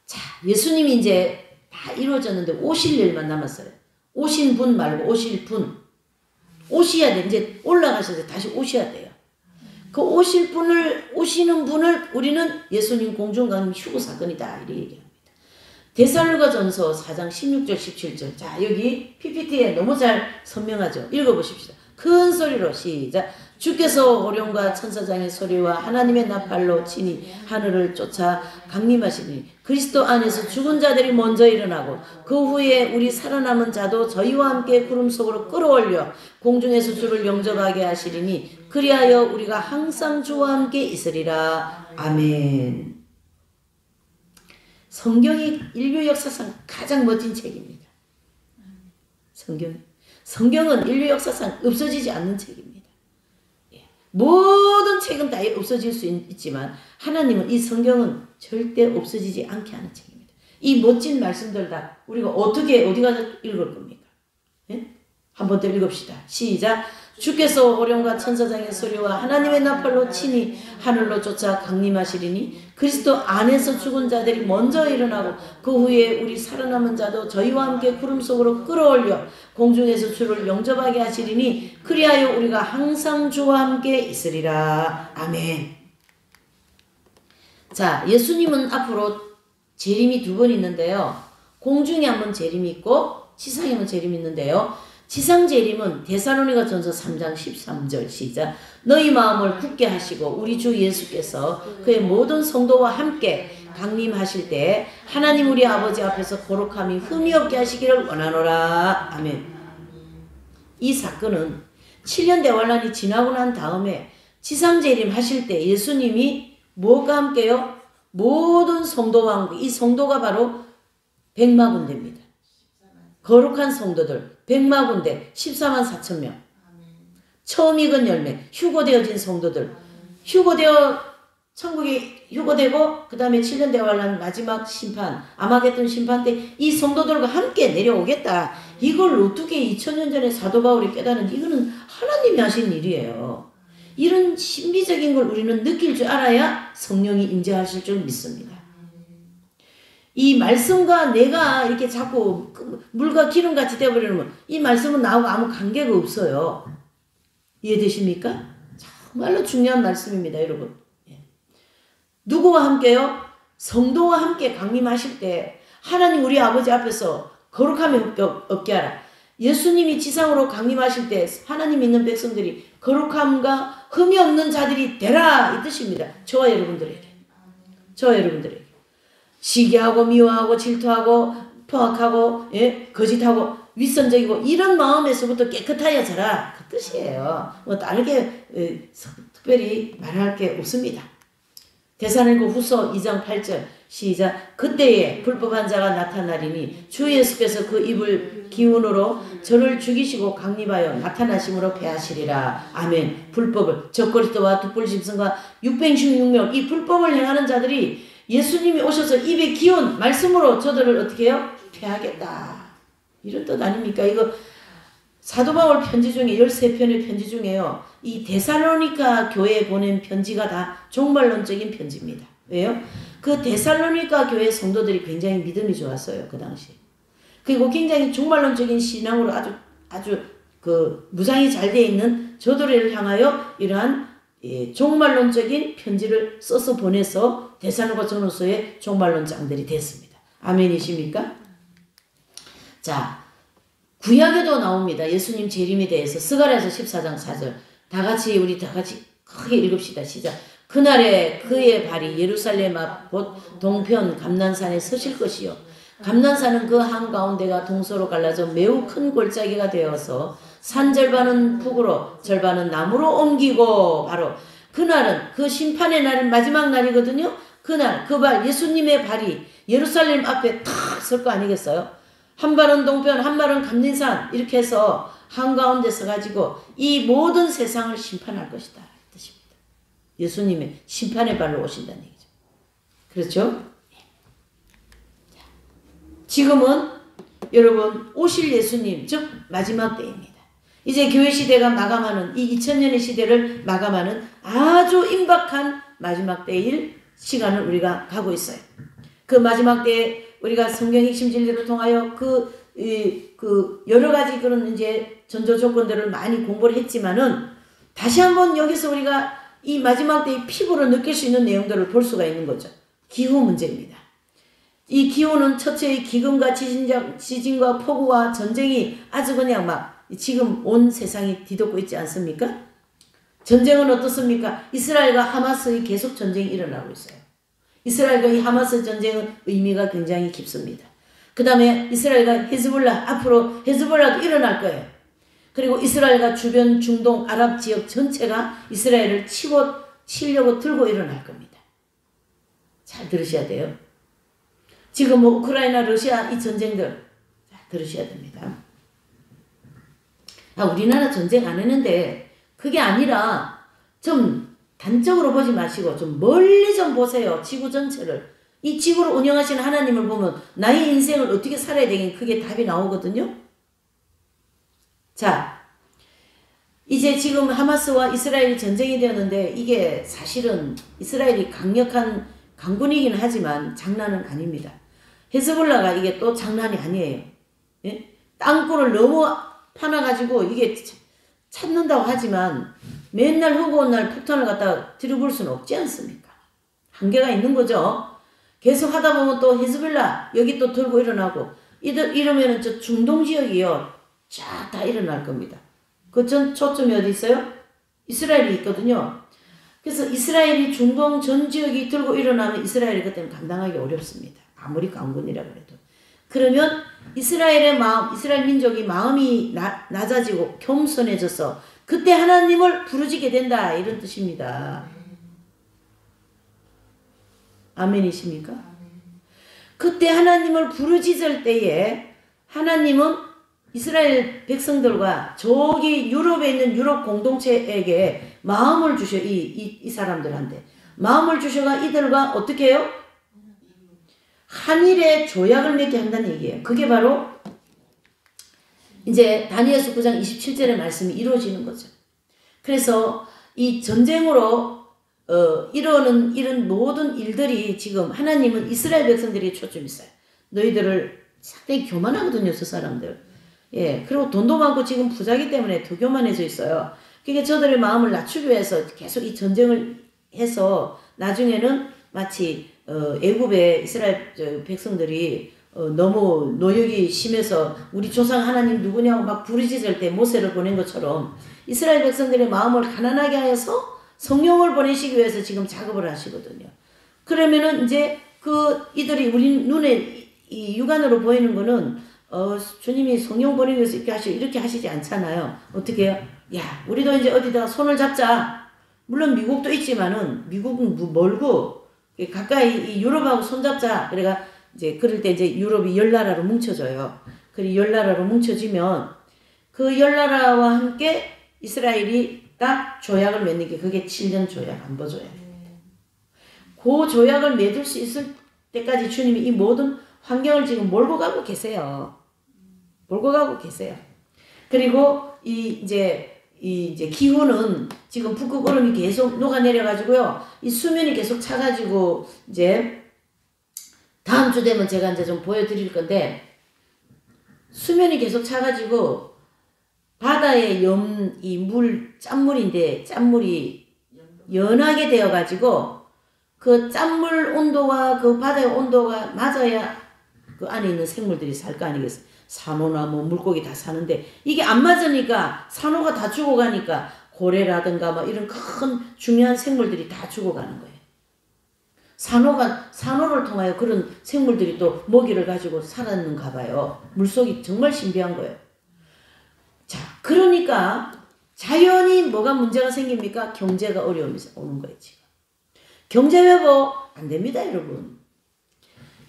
자, 예수님이 이제 다 이루어졌는데 오실 일만 남았어요. 오신 분 말고 오실 분. 오셔야 돼. 이제 올라가셔서 다시 오셔야 돼요. 그 오시는 분을 우리는 예수님 공중강 휴거 사건이다 이렇게 얘기합니다. 데살로가전서 4장 16절 17절. 자, 여기 PPT에 너무 잘 선명하죠. 읽어보십시다. 큰 소리로 시작. 주께서 오룡과 천사장의 소리와 하나님의 나팔로 치니 하늘을 쫓아 강림하시니 그리스도 안에서 죽은 자들이 먼저 일어나고 그 후에 우리 살아남은 자도 저희와 함께 구름 속으로 끌어올려 공중에서 주를 영접하게 하시리니 그리하여 우리가 항상 주와 함께 있으리라. 아멘. 성경이 인류 역사상 가장 멋진 책입니다. 성경은 인류 역사상 없어지지 않는 책입니다. 모든 책은 다 없어질 수 있지만 하나님은 이 성경은 절대 없어지지 않게 하는 책입니다. 이 멋진 말씀들 다 우리가 어디 가서 읽을 겁니까? 예? 한 번 더 읽읍시다. 시작. 주께서 오룡과 천사장의 소리와 하나님의 나팔로 치니 하늘로 쫓아 강림하시리니 그리스도 안에서 죽은 자들이 먼저 일어나고 그 후에 우리 살아남은 자도 저희와 함께 구름 속으로 끌어올려 공중에서 주를 영접하게 하시리니 그리하여 우리가 항상 주와 함께 있으리라. 아멘. 자, 예수님은 앞으로 재림이 두 번 있는데요. 공중에 한 번 재림이 있고 지상에 한 번 재림이 있는데요. 지상재림은 데살로니가전서 3장 13절 시작. 너희 마음을 굳게 하시고 우리 주 예수께서 그의 모든 성도와 함께 강림하실 때 하나님 우리 아버지 앞에서 거룩함이 흠이 없게 하시기를 원하노라. 아멘. 이 사건은 7년 대환란이 지나고 난 다음에 지상재림 하실 때 예수님이 뭐가 함께요? 모든 성도와 함께, 이 성도가 바로 백마군대입니다. 거룩한 성도들 100마군대 14만 4천 명. 처음 익은 열매 휴거되어진 성도들. 휴거되어 천국에 휴거되고 그 다음에 7년 대환란 마지막 심판 아마겟돈 심판 때 이 성도들과 함께 내려오겠다. 이걸 어떻게 2000년 전에 사도 바울이 깨닫는지 이거는 하나님이 하신 일이에요. 이런 신비적인 걸 우리는 느낄 줄 알아야 성령이 임재하실 줄 믿습니다. 이 말씀과 내가 이렇게 자꾸 물과 기름같이 되어버리면 이 말씀은 나하고 아무 관계가 없어요. 이해되십니까? 정말로 중요한 말씀입니다, 여러분. 누구와 함께요? 성도와 함께 강림하실 때 하나님 우리 아버지 앞에서 거룩함이 없게 하라. 예수님이 지상으로 강림하실 때 하나님 있는 백성들이 거룩함과 흠이 없는 자들이 되라 이 뜻입니다. 저와 여러분들에게. 저와 여러분들에게. 시기하고 미워하고 질투하고 포악하고 거짓하고 윗선적이고 이런 마음에서부터 깨끗하여 자라 그 뜻이에요. 뭐 다르게 특별히 말할 게 없습니다. 데살로니가 후서 2장 8절 시작. 그때에 불법한 자가 나타나리니 주 예수께서 그 입을 기운으로 저를 죽이시고 강림하여 나타나심으로 패하시리라. 아멘. 불법을 적그리스도와 독불심성과 616명 이 불법을 행하는 자들이 예수님이 오셔서 입의 기운 말씀으로 저들을 어떻게 해요? 패하겠다. 이런 뜻 아닙니까? 이거 사도 바울 편지 중에 13편의 편지 중에요. 이 데살로니가 교회에 보낸 편지가 다 종말론적인 편지입니다. 왜요? 그 데살로니가 교회 성도들이 굉장히 믿음이 좋았어요. 그 당시. 그리고 굉장히 종말론적인 신앙으로 아주 그 무장이 잘 되어 있는 저들을 향하여 이러한 종말론적인 편지를 써서 보내서 데살로니가 전후서의 종말론장들이 됐습니다. 아멘이십니까? 자, 구약에도 나옵니다. 예수님 재림에 대해서 스가랴서 14장 4절 우리 다 같이 크게 읽읍시다. 시작. 그날에 그의 발이 예루살렘 앞 곧 동편 감난산에 서실 것이요 감난산은 그 한가운데가 동서로 갈라져 매우 큰 골짜기가 되어서 산 절반은 북으로 절반은 남으로 옮기고 바로 그날은 그 심판의 날은 마지막 날이거든요. 그날 그 발 예수님의 발이 예루살렘 앞에 탁 설 거 아니겠어요? 한 발은 동편 한 발은 감난산 이렇게 해서 한가운데 서가지고 이 모든 세상을 심판할 것이다 이 뜻입니다. 예수님의 심판의 발로 오신다는 얘기죠. 그렇죠? 지금은 여러분 오실 예수님 즉 마지막 때입니다. 이제 교회 시대가 마감하는 이 2000년의 시대를 마감하는 아주 임박한 마지막 때일 시간을 우리가 가고 있어요. 그 마지막 때에 우리가 성경 핵심 진리를 통하여 그 여러 가지 그런 이제 전조 조건들을 많이 공부를 했지만은 다시 한번 여기서 우리가 이 마지막 때의 피부로 느낄 수 있는 내용들을 볼 수가 있는 거죠. 기후 문제입니다. 이 기후는 첫째의 기근과 지진과 폭우와 전쟁이 아주 그냥 막 지금 온 세상이 뒤덮고 있지 않습니까? 전쟁은 어떻습니까? 이스라엘과 하마스의 계속 전쟁이 일어나고 있어요. 이스라엘과 이 하마스 전쟁은 의미가 굉장히 깊습니다. 그 다음에 이스라엘과 헤즈볼라 앞으로 헤즈볼라도 일어날 거예요. 그리고 이스라엘과 주변 중동 아랍 지역 전체가 이스라엘을 치려고 들고 일어날 겁니다. 잘 들으셔야 돼요. 지금 뭐 우크라이나 러시아 이 전쟁들 잘 들으셔야 됩니다. 우리나라 전쟁 안 했는데 그게 아니라 좀 단적으로 보지 마시고 좀 멀리 좀 보세요. 지구 전체를. 이 지구를 운영하시는 하나님을 보면 나의 인생을 어떻게 살아야 되긴 그게 답이 나오거든요. 자, 이제 지금 하마스와 이스라엘이 전쟁이 되었는데 이게 사실은 이스라엘이 강력한 강군이긴 하지만 장난은 아닙니다. 헤즈볼라가 이게 또 장난이 아니에요. 예? 땅굴을 너무 파놔가지고 이게 찾는다고 하지만 맨날 허구한 날 폭탄을 갖다가 들여볼 수는 없지 않습니까? 한계가 있는 거죠. 계속 하다 보면 또 헤즈볼라 여기 또 들고 일어나고 이러면은 저 중동 지역이요. 쫙 다 일어날 겁니다. 그 초점이 어디 있어요? 이스라엘이 있거든요. 그래서 이스라엘이 중동 전 지역이 들고 일어나면 이스라엘이 그때는 감당하기 어렵습니다. 아무리 강군이라고 해도. 그러면 이스라엘의 마음, 이스라엘 민족이 마음이 낮아지고 겸손해져서 그때 하나님을 부르짖게 된다. 이런 뜻입니다. 아멘이십니까? 그때 하나님을 부르짖을 때에 하나님은 이스라엘 백성들과 저기 유럽에 있는 유럽 공동체에게 마음을 주셔. 이 사람들한테. 마음을 주셔가 이들과 어떻게 해요? 한일의 조약을 맺게 한다는 얘기예요. 그게 바로 이제 다니엘서 9장 27절의 말씀이 이루어지는 거죠. 그래서 이 전쟁으로 이루어는 이런 모든 일들이 지금 하나님은 이스라엘 백성들이 초점이 있어요. 너희들을 상당히 교만하거든요, 저 사람들. 예, 그리고 돈도 많고 지금 부자기 때문에 더 교만해져 있어요. 그러니까 저들의 마음을 낮추기 위해서 계속 이 전쟁을 해서 나중에는 마치 애굽의 이스라엘 백성들이 너무 노역이 심해서 우리 조상 하나님 누구냐고 막 부르짖을 때 모세를 보낸 것처럼 이스라엘 백성들의 마음을 가난하게 하여서 성령을 보내시기 위해서 지금 작업을 하시거든요. 그러면은 이제 이들이 우리 눈에 이 육안으로 보이는 거는 주님이 성령 보내기 위해서 이렇게 하시지 않잖아요. 어떻게 해요? 야, 우리도 이제 어디다가 손을 잡자. 물론 미국도 있지만은 미국은 멀고 가까이 이 유럽하고 손잡자. 그래가 이제 그럴 때 이제 유럽이 10나라로 뭉쳐져요. 그리고 10나라로 뭉쳐지면 그 10나라와 함께 이스라엘이 딱 조약을 맺는 게 그게 7년 조약, 안보 조약. 그 조약을 맺을 수 있을 때까지 주님이 이 모든 환경을 지금 몰고 가고 계세요. 몰고 가고 계세요. 그리고 이제 기후는 지금 북극 얼음이 계속 녹아내려가지고요. 이 수면이 계속 차가지고 이제 다음 주 되면 제가 이제 좀 보여드릴 건데 수면이 계속 차가지고 바다의 짠물인데 짠물이 연하게 되어가지고 그 짠물 온도와 그 바다의 온도가 맞아야 그 안에 있는 생물들이 살 거 아니겠어요. 산호나 뭐 물고기 다 사는데 이게 안 맞으니까 산호가 다 죽어가니까 고래라든가 뭐 이런 큰 중요한 생물들이 다 죽어가는 거예요. 산호를 통하여 그런 생물들이 또 먹이를 가지고 살았는가 봐요. 물속이 정말 신비한 거예요. 자, 그러니까 자연히 뭐가 문제가 생깁니까? 경제가 어려움이 오는 거예요, 지금. 경제 회복 안 됩니다, 여러분.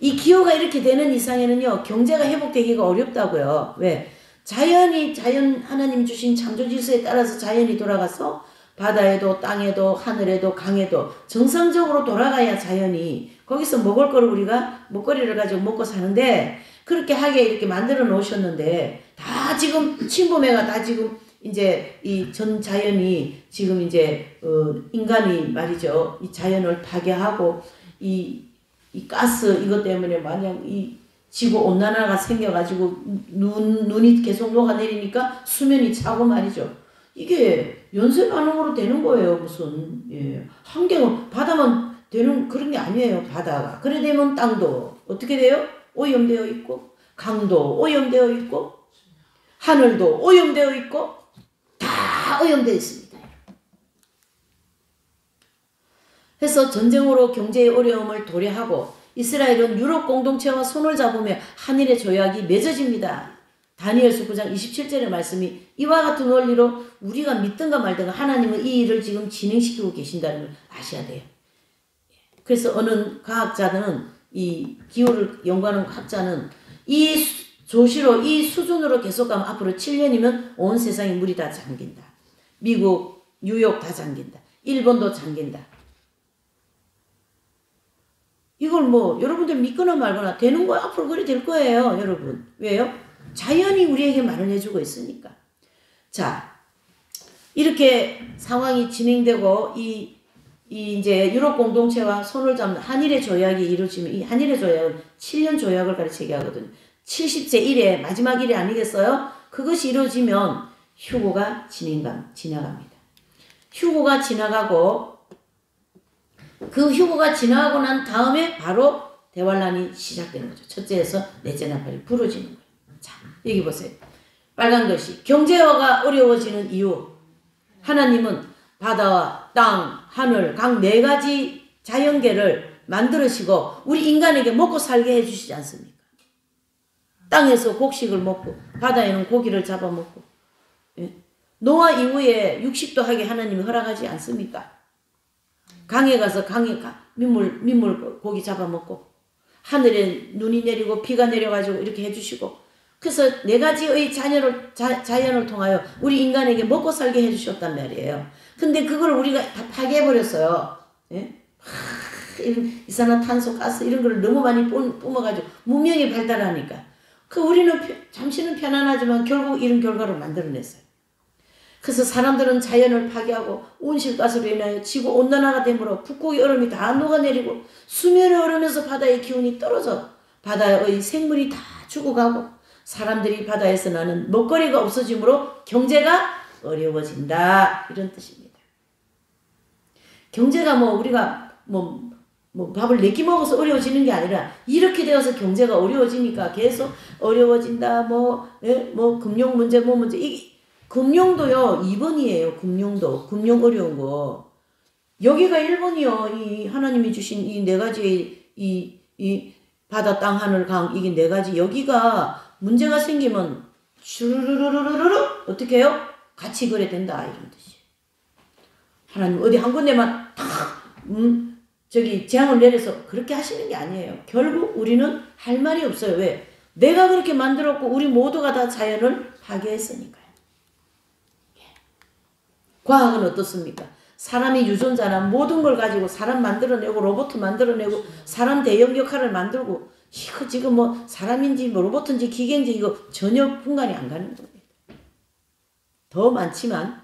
이 기후가 이렇게 되는 이상에는요, 경제가 회복되기가 어렵다고요. 왜? 하나님 주신 창조 질서에 따라서 자연이 돌아가서 바다에도 땅에도 하늘에도 강에도 정상적으로 돌아가야 자연이 거기서 먹거리를 가지고 먹고 사는데 그렇게 하게 이렇게 만들어 놓으셨는데 다 지금 침범해가 다 지금 이제 이 전 자연이 지금 이제 인간이 말이죠. 이 자연을 파괴하고 이 가스 이것 때문에 만약 이 지구 온난화가 생겨가지고 눈이 계속 녹아내리니까 수면이 차고 말이죠. 이게 연쇄 반응으로 되는 거예요. 무슨 환경은 바다만 되는 그런 게 아니에요. 바다가 그래 되면 땅도 어떻게 돼요? 오염되어 있고 강도 오염되어 있고 하늘도 오염되어 있고 다 오염되어 있습니다. 그래서 전쟁으로 경제의 어려움을 도래하고 이스라엘은 유럽 공동체와 손을 잡으며 한일의 조약이 맺어집니다. 다니엘서 9장 27절의 말씀이 이와 같은 원리로 우리가 믿든가 말든가 하나님은 이 일을 지금 진행시키고 계신다는 걸 아셔야 돼요. 그래서 어느 과학자는 이 기후를 연구하는 학자는 이 조시로 이 수준으로 계속 가면 앞으로 7년이면 온 세상에 물이 다 잠긴다. 미국, 뉴욕 다 잠긴다. 일본도 잠긴다. 이걸 뭐 여러분들 믿거나 말거나 되는 거야. 앞으로 그리 될 거예요. 여러분. 왜요? 자연이 우리에게 말을 해주고 있으니까. 자, 이렇게 상황이 진행되고 이제 유럽 공동체와 손을 잡는 한일의 조약이 이루어지면 이 한일의 조약은 7년 조약을 가르치게 하거든요. 70세 1회 마지막 1회 아니겠어요? 그것이 이루어지면 휴고가 지나갑니다. 휴고가 지나가고 그 휴고가 지나가고 난 다음에 바로 대환란이 시작되는 거죠. 첫째에서 넷째 나팔이 부러지는 거예요. 자, 여기 보세요. 빨간 글씨. 경제화가 어려워지는 이유. 하나님은 바다와 땅, 하늘, 강 네 가지 자연계를 만들으시고 우리 인간에게 먹고 살게 해주시지 않습니까? 땅에서 곡식을 먹고 바다에는 고기를 잡아먹고, 예? 노아 이후에 육식도 하게 하나님이 허락하지 않습니까? 강에 가서 민물 고기 잡아먹고 하늘에 눈이 내리고 비가 내려가지고 이렇게 해주시고, 그래서 네 가지의 자연을 통하여 우리 인간에게 먹고 살게 해주셨단 말이에요. 근데 그걸 우리가 다 파괴해버렸어요. 예? 이산화탄소, 가스 이런 걸 너무 많이 뿜어가지고 문명이 발달하니까 우리는 잠시는 편안하지만 결국 이런 결과를 만들어냈어요. 그래서 사람들은 자연을 파괴하고 온실가스로 인하여 지구 온난화가 되므로 북극의 얼음이 다 녹아내리고 수면에 오르면서 바다의 기온이 떨어져 바다의 생물이 다 죽어가고 사람들이 바다에서 나는 먹거리가 없어지므로 경제가 어려워진다, 이런 뜻입니다. 경제가 우리가 밥을 4끼 먹어서 어려워지는 게 아니라 이렇게 되어서 경제가 어려워지니까 계속 어려워진다. 금융 문제, 문제. 금융도요, 2번이에요. 금융 어려운 거. 여기가 1번이요. 이 하나님이 주신 이 4가지, 이 바다, 땅, 하늘, 강, 이게 4가지. 여기가 문제가 생기면, 슈르르르르르르, 어떻게 해요? 같이 거래된다, 이런 뜻이에요. 하나님 어디 한 군데만 재앙을 내려서 그렇게 하시는 게 아니에요. 결국 우리는 할 말이 없어요. 왜? 내가 그렇게 만들었고 우리 모두가 다 자연을 파괴했으니까요. 과학은 어떻습니까? 사람이 유전자나 모든 걸 가지고 사람 만들어내고 로봇 만들어내고 사람 대형 역할을 만들고, 이거 지금 사람인지 로봇인지 기계인지 이거 전혀 분간이 안 가는 겁니다. 더 많지만,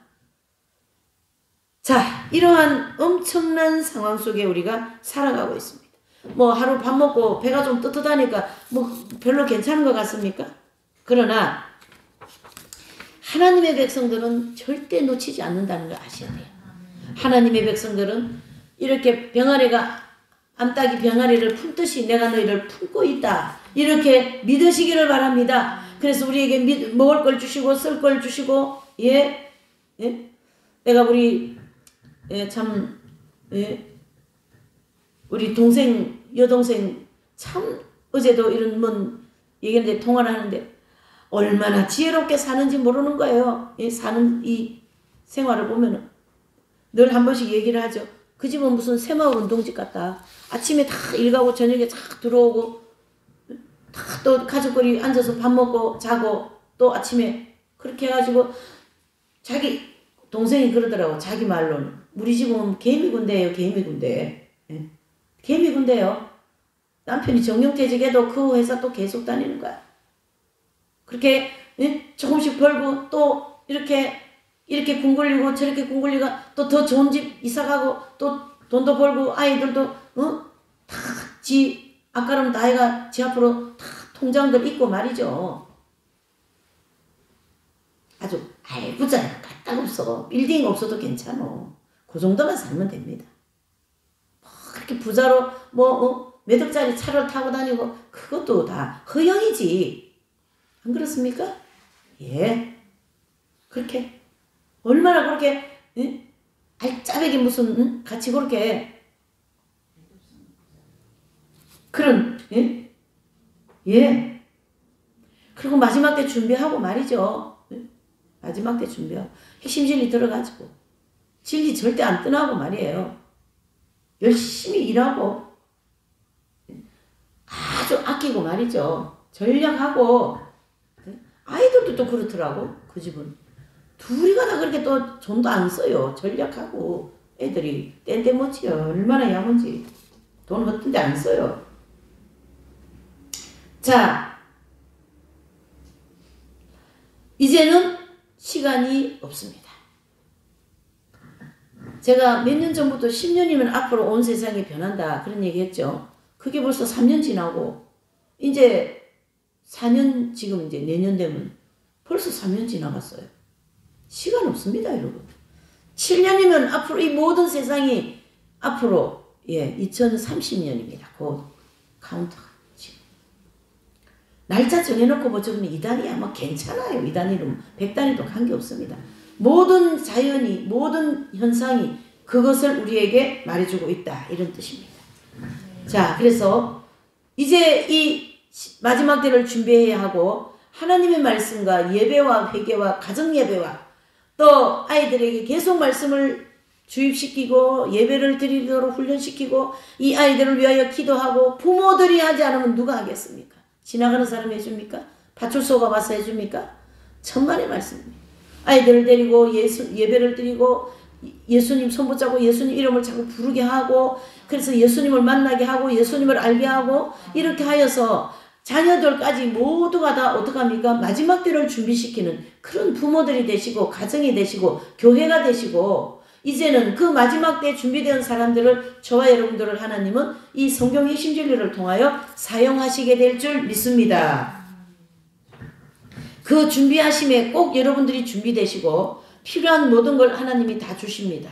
자, 이러한 엄청난 상황 속에 우리가 살아가고 있습니다. 하루 밥 먹고 배가 좀 떳떳하니까 별로 괜찮은 것 같습니까? 그러나 하나님의 백성들은 절대 놓치지 않는다는 걸 아셔야 돼요. 하나님의 백성들은 이렇게 병아리가 암탉이 병아리를 품듯이 내가 너희를 품고 있다, 이렇게 믿으시기를 바랍니다. 그래서 우리에게 먹을 걸 주시고 쓸 걸 주시고, 예? 내가 우리 우리 여동생 참 어제도 이런 얘기했는데 통화를 하는데 얼마나 지혜롭게 사는지 모르는 거예요. 사는 이 생활을 보면은 늘 한 번씩 얘기를 하죠. 그 집은 무슨 새마을 운동집 같다. 아침에 다 일 가고 저녁에 쫙 들어오고 다 또 가족끼리 앉아서 밥 먹고 자고 또 아침에 그렇게 해가지고 자기 동생이 그러더라고. 자기 말로는 우리 집은 개미군대예요. 개미군대. 개미군대요. 남편이 정년퇴직해도 그 회사 또 계속 다니는 거야. 그렇게 조금씩 벌고 또 이렇게 궁굴리고 저렇게 궁굴리고 또 더 좋은 집 이사가고 또 돈도 벌고 아이들도 다 아까는 나이가 지 앞으로 다 통장들 있고 말이죠. 아주 알부자야. 까딱없어. 빌딩 없어도 괜찮아. 그 정도만 살면 됩니다. 그렇게 부자로 몇 억짜리 차를 타고 다니고 그것도 다 허영이지. 안 그렇습니까? 예. 그렇게 얼마나 그렇게 알짜배기 무슨 같이 그렇게 그런 예. 그리고 마지막 때 준비하고 말이죠. 마지막 때 준비하고 핵심진리 들어가지고 진리 절대 안 떠나고 말이에요. 열심히 일하고 아주 아끼고 말이죠. 전략하고 아이들도 또 그렇더라고. 그 집은 둘이가 다 그렇게 또 돈도 안 써요. 전략하고 애들이 땡땡못지요. 얼마나 야문지 돈 어떤 데 안 써요. 자, 이제는 시간이 없습니다. 제가 몇 년 전부터 10년이면 앞으로 온 세상이 변한다 그런 얘기 했죠. 그게 벌써 3년 지나고 이제 4년 지금 이제 내년 되면 벌써 3년 지나갔어요. 시간 없습니다, 여러분. 7년이면 앞으로 이 모든 세상이 앞으로 2030년입니다. 곧 카운트가 지금. 날짜 정해놓고 보자면 이단이야 뭐 괜찮아요. 이단이로 100단위도 관계없습니다. 모든 자연이 모든 현상이 그것을 우리에게 말해주고 있다 이런 뜻입니다. 자, 그래서 이제 이 마지막 때를 준비해야 하고 하나님의 말씀과 예배와 회개와 가정 예배와 또 아이들에게 계속 말씀을 주입시키고 예배를 드리도록 훈련시키고 이 아이들을 위하여 기도하고 부모들이 하지 않으면 누가 하겠습니까? 지나가는 사람이 해줍니까? 파출소가 와서 해줍니까? 천만의 말씀입니다. 아이들을 데리고 예배를 드리고 예수님 손 붙잡고 예수님 이름을 자꾸 부르게 하고 그래서 예수님을 만나게 하고 예수님을 알게 하고 이렇게 하여서 자녀들까지 모두가 다 어떡합니까? 마지막 때를 준비시키는 그런 부모들이 되시고 가정이 되시고 교회가 되시고 이제는 그 마지막 때 준비된 사람들을 저와 여러분들을 하나님은 이 성경 핵심 진리를 통하여 사용하시게 될 줄 믿습니다. 그 준비하심에 꼭 여러분들이 준비되시고 필요한 모든 걸 하나님이 다 주십니다.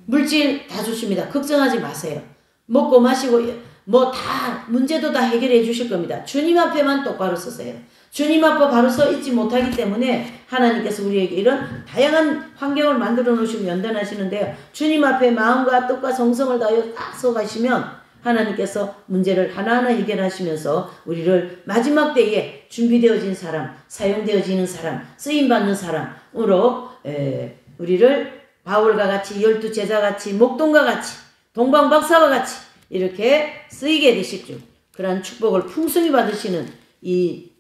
물질 다 주십니다. 걱정하지 마세요. 먹고 마시고 뭐 다 문제도 다 해결해 주실 겁니다. 주님 앞에만 똑바로 서세요. 주님 앞에 바로 서 있지 못하기 때문에 하나님께서 우리에게 이런 다양한 환경을 만들어 놓으시고 연단하시는데요. 주님 앞에 마음과 뜻과 정성을 다하여 딱 서 가시면 하나님께서 문제를 하나하나 해결하시면서 우리를 마지막 때에 준비되어진 사람, 사용되어지는 사람, 쓰임받는 사람으로 우리를 바울과 같이 12제자같이 목동과 같이 동방박사와 같이 이렇게 쓰이게 되실 줄 그러한 축복을 풍성히 받으시는 이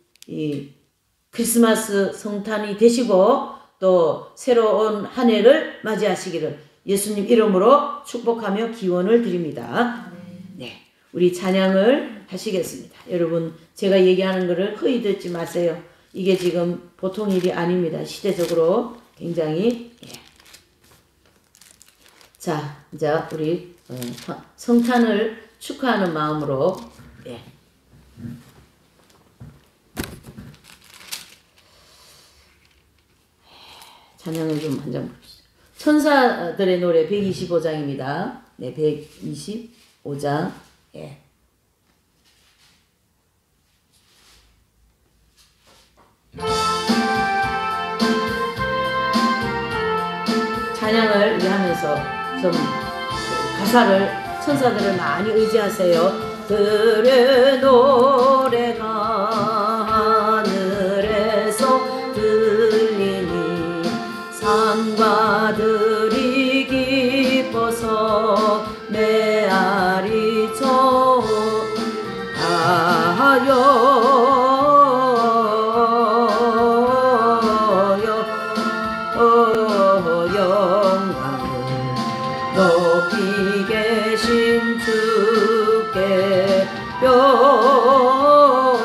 크리스마스 성탄이 되시고 또 새로운 한 해를 맞이하시기를 예수님 이름으로 축복하며 기원을 드립니다. 네, 우리 찬양을 하시겠습니다. 여러분 제가 얘기하는 것을 허위 듣지 마세요. 이게 지금 보통 일이 아닙니다. 시대적으로 굉장히 자 이제 우리 성탄을 축하하는 마음으로 찬양을 좀 한 장 부르시죠. 천사들의 노래 125장입니다. 네, 125장. 찬양을 우리 하면서 좀 가사를 천사들을 많이 의지하세요. 들의 노래가 하늘에서 들리니 산과 들이 기뻐서 메아리 좋아요. 높이 계신 주께 영광을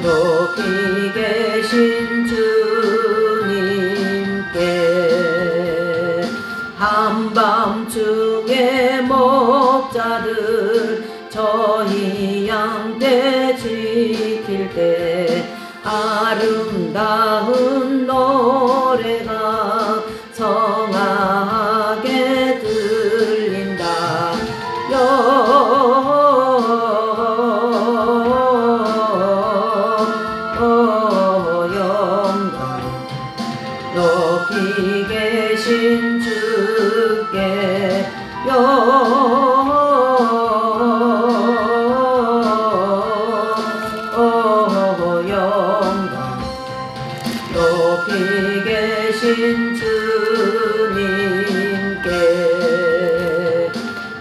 높이 계신 주님께 한밤중에 목자들 저희 양떼 지킬 때 아름다운 노래가 성하게 들린다. 영광 높이 계신 주께 높이 계신 주님께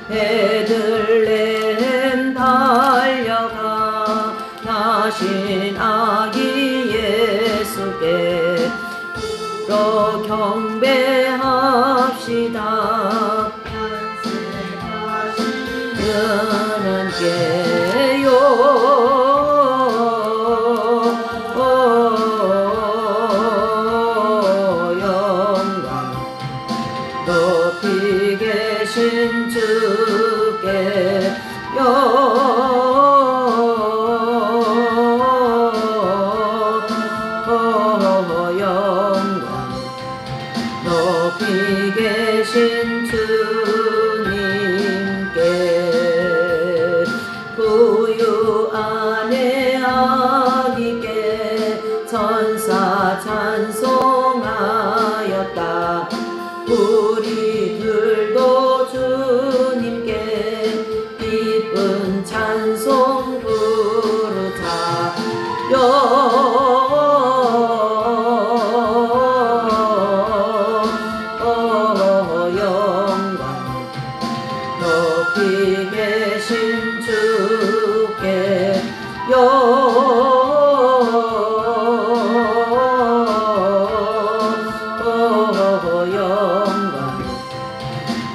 베들레헴 달려가 나신 아기 예수께 또 경배합시다. 그는 게요 높이 계신 주께 영광 높이 계신 주님 우리들도 주님께 기쁜 찬송 영광 높이 계신 주께 영광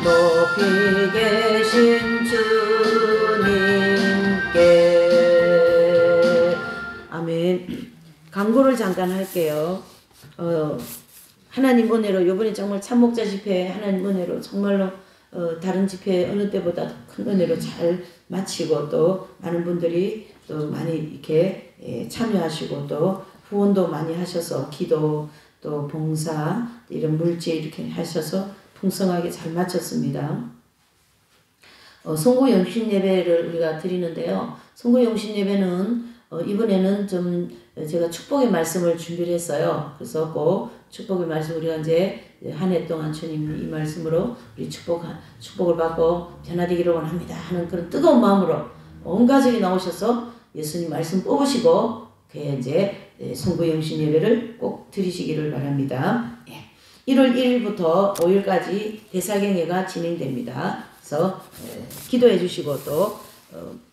높이 계신 주님께. 아멘. 광고를 잠깐 할게요. 하나님 은혜로 요번에 정말 참목자 집회 하나님 은혜로 정말로 다른 집회 어느 때보다 큰 은혜로 잘 마치고 또 많은 분들이 또 많이 이렇게 참여하시고 또 후원도 많이 하셔서 기도 또 봉사 이런 물질 이렇게 하셔서 풍성하게 잘 마쳤습니다. 송구영신 예배를 우리가 드리는데요. 송구영신 예배는 이번에는 좀 제가 축복의 말씀을 준비를 했어요. 그래서 꼭 축복의 말씀 우리가 이제 한 해 동안 주님 이 말씀으로 우리 축복을 받고 변화되기를 원합니다 하는 그런 뜨거운 마음으로 온 가족이 나오셔서 예수님 말씀 뽑으시고 그에 이제 송구영신 예배를 꼭 드리시기를 바랍니다. 1월 1일부터 5일까지 대사경회가 진행됩니다. 그래서 기도해 주시고 또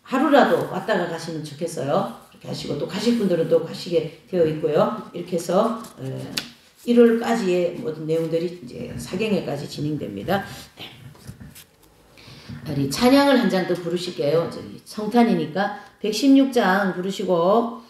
하루라도 왔다가 가시면 좋겠어요. 그렇게 하시고 또 가실 분들은 또 가시게 되어 있고요. 이렇게 해서 1월까지의 모든 내용들이 이제 사경회까지 진행됩니다. 우리 찬양을 한 장 더 부르실게요. 저기 성탄이니까 116장 부르시고